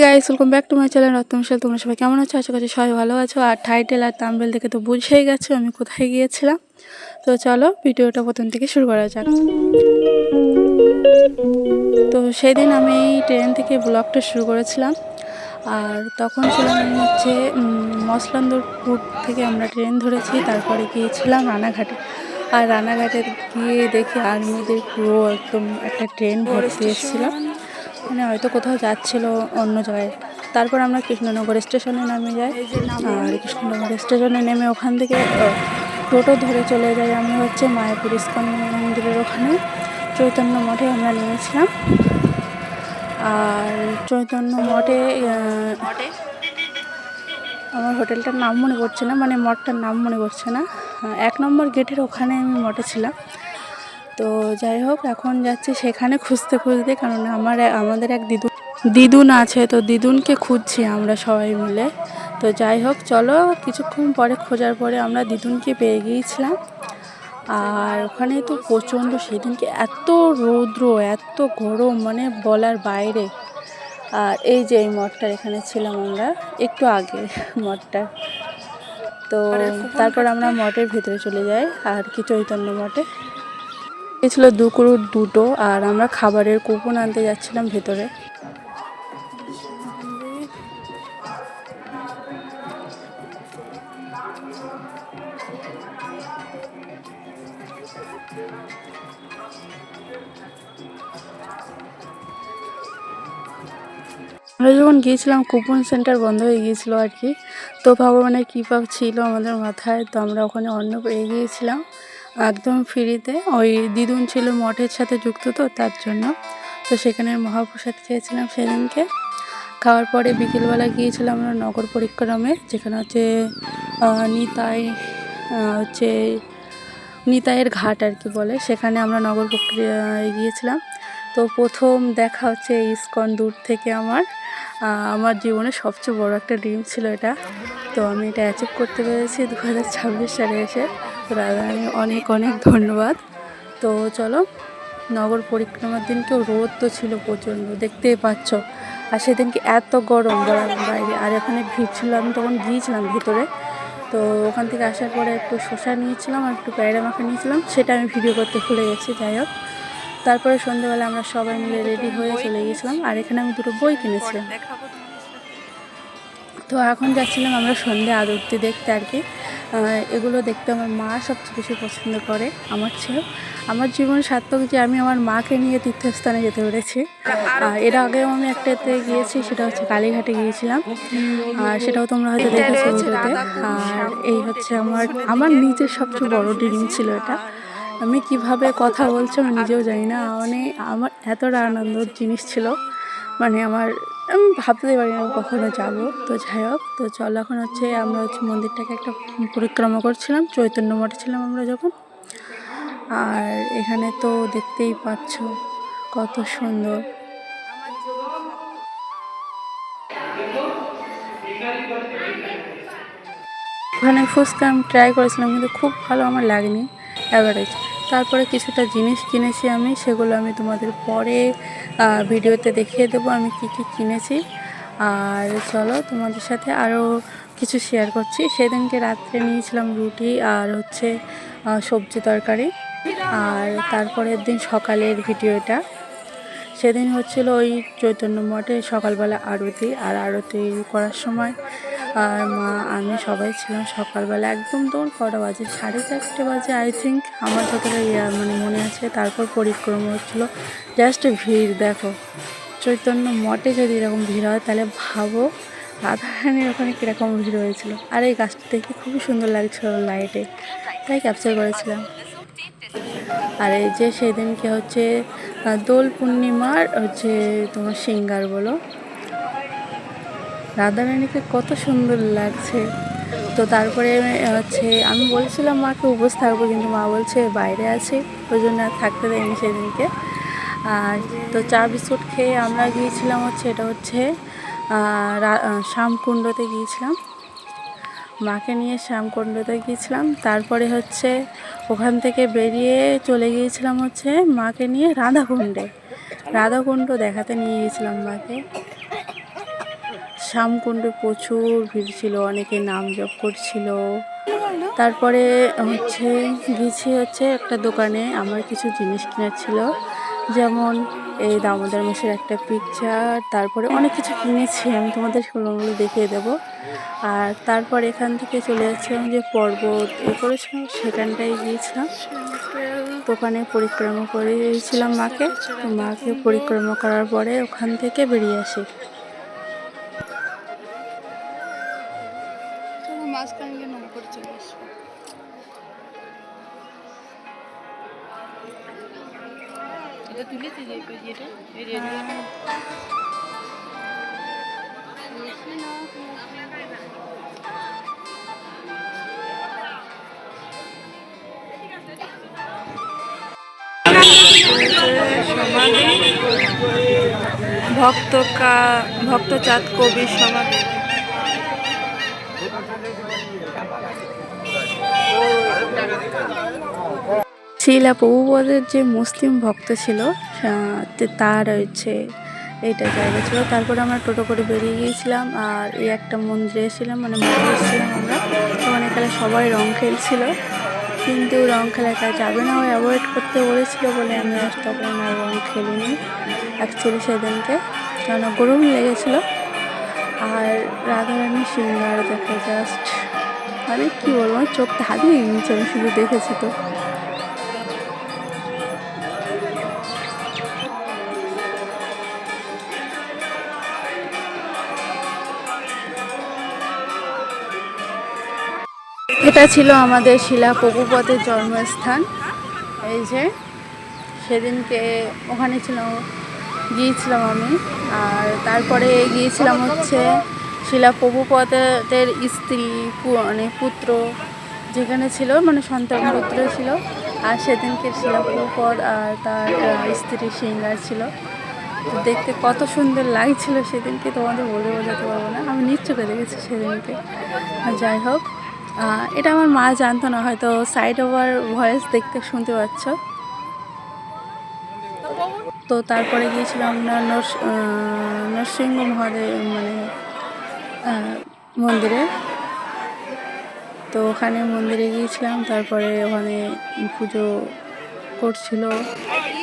Guys, welcome back to my channel Rattam Shil. তোমরা সবাই কেমন আছো? আশা করছি সবাই ভালো আছো। আর টাইটেল আর থাম্বনেল দেখে তো বুঝেই গেছো আমি কোথায় গিয়েছিলাম। তো চলো ভিডিওটা প্রথম থেকে শুরু করা যাক। তো সেদিন আমি ট্রেন থেকে ব্লগটা শুরু করেছিলাম। আর তখন ছিলাম আমি হচ্ছে মসলান্দরপুর থেকে আমরা ট্রেন ধরেছি, তারপরে গিয়েছিলাম রানাঘাটে। আর রানাঘাটে গিয়ে দেখি আর্মিদের পুরো একদম একটা ট্রেন ভর্তি এসেছিলো, মানে হয়তো কোথাও যাচ্ছিল অন্য জায়গায়। তারপর আমরা কৃষ্ণনগর স্টেশনে নামে যাই। আর কৃষ্ণনগর স্টেশনে নেমে ওখান থেকে টোটো ধরে চলে যাই আমরা হচ্ছে মায়াপুর ইস্কন মন্দিরের ওখানে চৈতন্য মঠে আমরা নেমেছিলাম। আর চৈতন্য মঠে আমার হোটেলটার নাম মনে পড়ছে না, মানে মঠটার নাম মনে পড়ছে না, 1 নম্বর গেটের ওখানে আমি মঠে ছিলাম। তো যাই হোক, এখন যাচ্ছি সেখানে খুঁজতে খুঁজতে, কারণ আমাদের এক দিদুন আছে, তো দিদুনকে খুঁজছি আমরা সবাই মিলে। তো যাই হোক, চলো কিছুক্ষণ পরে খোঁজার পরে আমরা দিদুনকে পেয়ে গিয়েছিলাম। আর ওখানে তো প্রচণ্ড সেদিনকে এত রৌদ্র, এত গরম, মানে বলার বাইরে। আর এই যে এই মঠটার এখানে ছিলাম আমরা একটু আগে মঠটা। তো তারপর আমরা মঠের ভিতরে চলে যাই আর কি চৈতন্য মঠে। ছিল 2 করোড় 2টো, আর আমরা খাবারের কুপন আনতে যাচ্ছিলাম ভেতরে। আমরা যখন গিয়েছিলাম কুপন সেন্টার বন্ধ হয়ে গিয়েছিলো আর কি। তো ভগবানের কৃপা ছিল আমাদের মাথায়, তো আমরা ওখানে অন্ন পেয়ে গিয়েছিলাম একদম ফ্রিতে। ওই দিদুন ছিল মঠের সাথে যুক্ত, তো তার জন্য। তো সেখানে মহাপ্রসাদ খেয়েছিলাম সেদিনকে। খাওয়ার পরে বিকেলবেলা গিয়েছিলাম আমরা নগর পরিক্রমে, যেখানে হচ্ছে নিতাই হচ্ছে নিতাইয়ের ঘাট আর কি বলে, সেখানে আমরা নগর গিয়েছিলাম। তো প্রথম দেখা হচ্ছে ইস্কন দূর থেকে আমার জীবনে সবচেয়ে বড় একটা ড্রিম ছিল এটা। তো আমি এটা অ্যাচিভ করতে পেরেছি 2026 সালে এসে। তো রাধারানী অনেক অনেক ধন্যবাদ। তো চলো, নগর পরিক্রমার দিনকেও রোদ তো ছিল প্রচণ্ড, দেখতেই পাচ্ছ। আর সেদিনকে এত গরম বলার বাইরে। আর এখানে ভিড় ছিল, আমি তখন গিয়েছিলাম ভিতরে। তো ওখান থেকে আসার পরে একটু শসা নিয়েছিলাম আর একটু পেয়ারা মাখা নিয়েছিলাম, সেটা আমি ভিডিও করতে ভুলে গেছি। যাই হোক, তারপরে সন্ধ্যেবেলা আমরা সবাই মিলে রেডি হয়ে চলে গিয়েছিলাম। আর এখানে আমি 2টো বই কিনেছিলাম। তো এখন যাচ্ছিলাম আমরা সন্ধ্যে আরতি দেখতে আর কি। এগুলো দেখতে আমার মা সবচেয়ে বেশি পছন্দ করে আমার চেয়েও। আমার জীবন সার্থক যে আমি আমার মাকে নিয়ে তীর্থস্থানে যেতে পেরেছি। এর আগেও আমি একটাতে গিয়েছি, সেটা হচ্ছে কালীঘাটে গিয়েছিলাম। আর সেটাও তোমরা হয়তো দেখেছো ভিডিওতে। আর এই হচ্ছে আমার নিজের সবচেয়ে বড় ড্রিম ছিল এটা। আমি কিভাবে কথা বলছি আমি নিজেও জানি না, মানে আমার এতটা আনন্দের জিনিস ছিল, মানে আমি ভাবতে পারি না আমি কখনো যাবো। তো যাই হোক, তো চলো এখন হচ্ছে আমরা মন্দিরটাকে একটা পরিক্রমা করছিলাম, চৈতন্য মঠে ছিলাম আমরা যখন। আর এখানে তো দেখতেই পাচ্ছ কত সুন্দর। ওখানে ফুচকা আমি ট্রাই করেছিলাম, কিন্তু খুব ভালো আমার লাগেনি, অ্যাভারেজ। তারপরে কিছুটা জিনিস কিনেছি আমি, সেগুলো আমি তোমাদের পরে ভিডিওতে দেখিয়ে দেবো আমি কি কি কিনেছি। আর চলো তোমাদের সাথে আরও কিছু শেয়ার করছি। সেদিনকে রাত্রে নিয়েছিলাম রুটি আর হচ্ছে সবজি তরকারি। আর তারপরের দিন সকালের ভিডিওটা, সেদিন হচ্ছিল ওই চৈতন্য মঠে সকালবেলা আরতি। আর আরতি করার সময় আর মা আমি সবাই ছিলাম সকালবেলা একদম। তখন কটা বাজে, 4:30 বাজে আই থিঙ্ক, আমার যতটা মানে মনে আছে। তারপর পরিক্রমা হচ্ছিলো, জাস্ট ভিড় দেখো। চৈতন্য মঠে যদি এরকম ভিড় হয় তাহলে ভাবো রাধারানীর ওখানে কীরকম ভিড় হয়েছিল। আর এই গাছটা দেখতে খুবই সুন্দর লাগছিল লাইটে, তাই ক্যাপচার করেছিলাম। আর এই যে সেদিনকে হচ্ছে দোল পূর্ণিমার হচ্ছে তোমার সিঙ্গার বলো, রাধারানীকে কত সুন্দর লাগছে। তো তারপরে হচ্ছে আমি বলছিলাম মাকে উপোস থাকবো, কিন্তু মা বলছে বাইরে আছে, ওই জন্য আর থাকতে দেয়নি সেদিনকে। আর তো চা বিস্কুট খেয়ে আমরা গিয়েছিলাম হচ্ছে, এটা হচ্ছে শ্যামকুণ্ডতে গিয়েছিলাম, মাকে নিয়ে শ্যামকুণ্ডতে গিয়েছিলাম। তারপরে হচ্ছে ওখান থেকে বেরিয়ে চলে গিয়েছিলাম হচ্ছে মাকে নিয়ে রাধাকুণ্ডে, রাধাকুণ্ড দেখাতে নিয়ে গিয়েছিলাম মাকে। শ্যামকুণ্ডে প্রচুর ভিড় ছিল, অনেকে নাম জপ করছিল। তারপরে গেছি একটা দোকানে, আমার কিছু জিনিস কেনার ছিল, যেমন এই দামোদর মাসের একটা পিকচার, তারপরে অনেক কিছু কিনেছি, আমি তোমাদের সেগুলো দেখিয়ে দেবো। আর তারপর এখান থেকে চলে যাচ্ছিলাম যে পর্বত করেছিলাম, সেখানটায় গিয়েছিলাম। দোকানে পরিক্রমা করেছিলাম মাকে, তো মাকে পরিক্রমা করার পরে ওখান থেকে বেরিয়ে আসি। ভক্তচাঁদ কবির সমাধি। শিলা প্রভুপদের যে মুসলিম ভক্ত ছিল, তার এইটা জায়গা ছিল। তারপরে আমরা টোটো করে বেরিয়ে গিয়েছিলাম, আর এই একটা মন্দিরে এসেছিলাম, মানে মন্দিরে এসেছিলাম আমরা। তখন এখানে সবাই রং খেলছিল, কিন্তু রং খেলাটা যাবে না, ওই অ্যাভয়েড করতে বলেছিল বলে আমি তখন আর রং খেলিনি অ্যাকচুয়ালি সেদিনকে, কেননা গরম লেগেছিল। আর রাধারানী সিঙ্গার দেখে জাস্ট মানে কী বলবো, আমার চোখটা হারিয়ে গিয়েছে, আমি শুধু দেখেছি। তো এটা ছিল আমাদের শিলা প্রভুপদের জন্মস্থান। এই যে সেদিনকে ওখানে গিয়েছিলাম আমি। আর তারপরে গিয়েছিলাম শিলা প্রভুপদের স্ত্রী, মানে পুত্র যেখানে ছিল, মানে সন্তান পুত্র ছিল। আর সেদিনকে শিলা প্রভুপদ আর তার স্ত্রী সিঙ্গার ছিল। তো দেখতে কত সুন্দর লাগছিল সেদিনকে, তোমাদের বলে বোঝাতে পারবো না, আমি নিজ চোখে দেখেছি সেদিনকে। যাই হোক, এটা আমার মা জানতো না, হয়তো সাইড ওভার ভয়েস শুনতে পাচ্ছ। তো তারপরে গিয়েছিলাম নরসিংহ মহাদেব মানে মন্দিরে। তো ওখানে মন্দিরে গিয়েছিলাম, তারপরে ওখানে পুজো করছিল।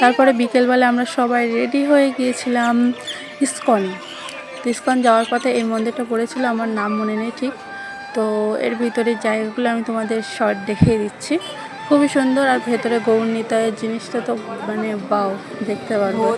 তারপরে বিকেলবেলা আমরা সবাই রেডি হয়ে গিয়েছিলাম ইস্কনে। তো ইস্কন যাওয়ার পথে এই মন্দিরটা পড়েছিল, আমার নাম মনে নেই ঠিক। তো এর ভিতরের জায়গাগুলো আমি তোমাদের শর্ট দেখিয়ে দিচ্ছি, খুবই সুন্দর। আর ভেতরে গৌর নিতাইয়ের জিনিসটা তো মানে বাও, দেখতে পারবো।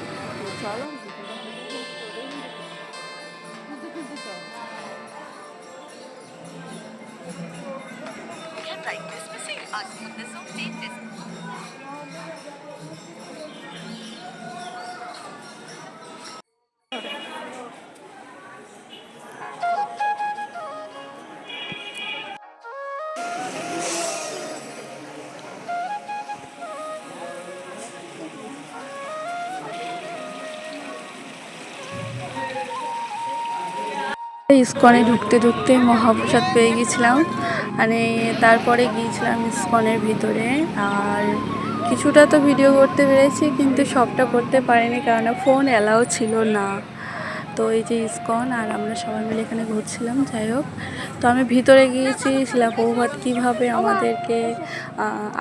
ইস্কনে ঢুকতে ঢুকতে মহাপ্রসাদ পেয়ে গেছিলাম, মানে তারপরে গিয়েছিলাম ইস্কনের ভিতরে। আর কিছুটা তো ভিডিও করতে পেরেছি, কিন্তু সবটা করতে পারিনি, কারণ ফোন অ্যালাউ ছিল না। তো এই যে ইস্কন, আর আমরা সবাই মিলে এখানে ঘুরছিলাম। যাই হোক, তো আমি ভিতরে গিয়েছি, শিলা প্রভুপাদ কীভাবে আমাদেরকে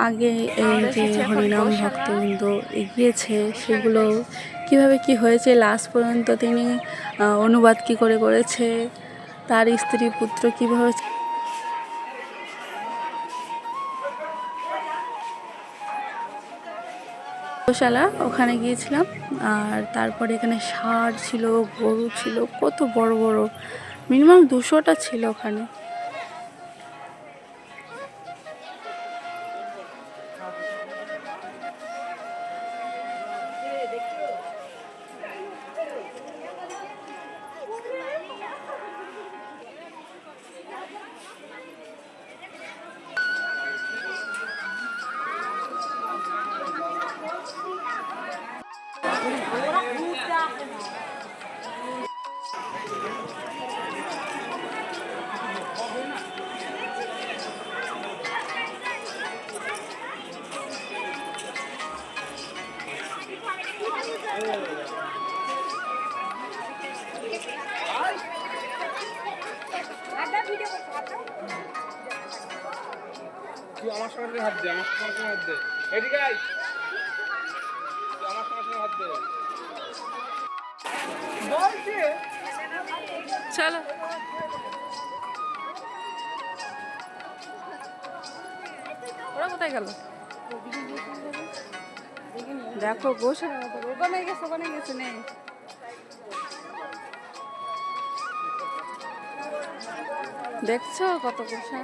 আগে এই যে হরিনাম ভক্তবৃন্দ এগিয়েছে, সেগুলো কিভাবে কি হয়েছে লাস্ট পর্যন্ত, তিনি অনুবাদ কী করে করেছে, তার স্ত্রী পুত্র কীভাবে গোশালা, ওখানে গিয়েছিলাম। আর তারপরে এখানে ষাঁড় ছিল, গরু ছিল, কত বড় বড়, মিনিমাম 200টা ছিল ওখানে। আমার সঙ্গে হাত দে, আমার সঙ্গে হাত দে। এদিকে আয়। আমার সঙ্গে হাত দে। চলো ওরা কোথায় গেল? দেখো গোসা ওখানে গেছে নেই। দেখছো কত গোসা।